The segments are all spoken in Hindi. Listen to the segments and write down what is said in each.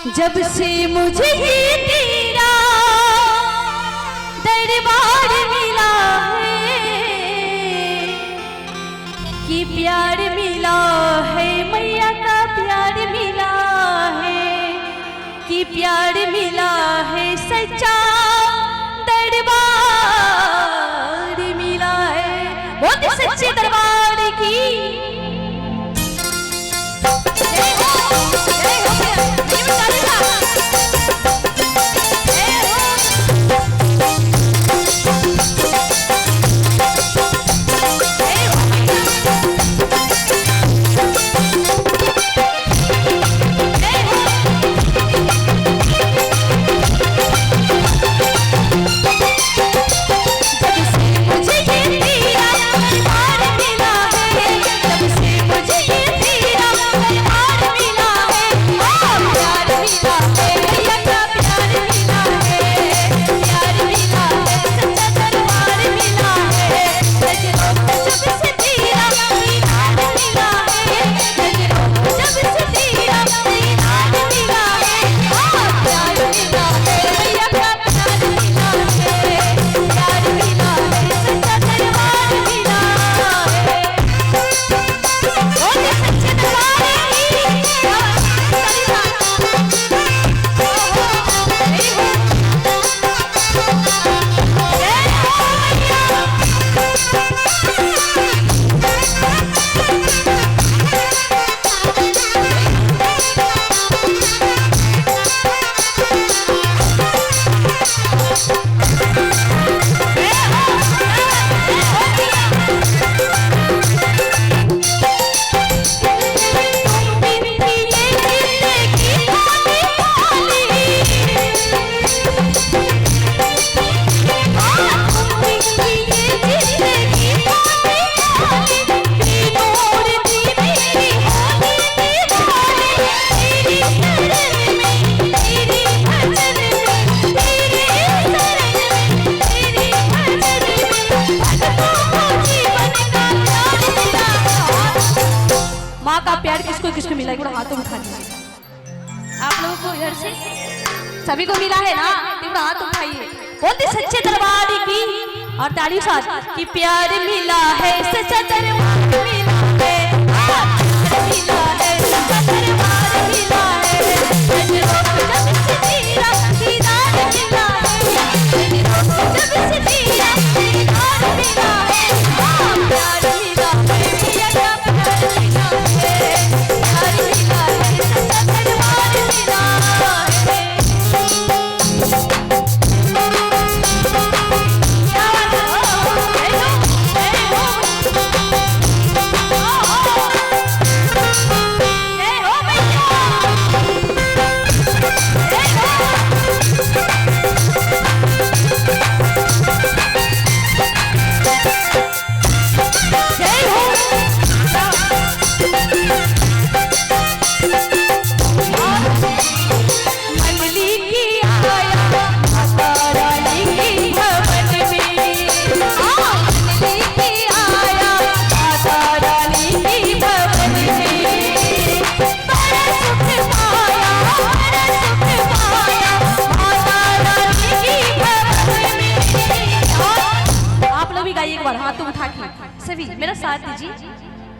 जब से मुझे ये तेरा दरबार मिला है कि प्यार मिला है, मैया का प्यार मिला है कि प्यार मिला है, सच्चा दरबार मिला है। बहुत सच्चे दरबार की किसको किसको मिला है, हाथों उठा दीजिए। आप लोगों को इधर से सभी को मिला है ना, हाथ उठाइए। बहुत ही सच्चे दरबार की और ताली साथ कि प्यार मिला है, सच्चा दरबार मिला है, मिला है, सच्चा दरबार मिला है, जब से तेरा दीदार मिला है, जब से तेरा दीदार मिला है, प्यार मिला है, प्यार मिला है, हाथ उठा के सभी मेरा साथ दीजिए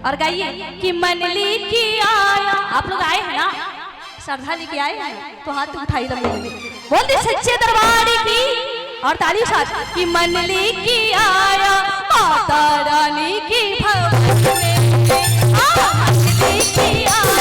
और गाइए कि मन लेके आया। आप लोग आए हैं ना, श्रद्धा लेके आए हैं तो हाथ उठाइए लंबे लंबे। बहुत ही सच्चे दरबार की और ताली साथ कि मन लेके आया माता रानी की भवन में, मन लेके आया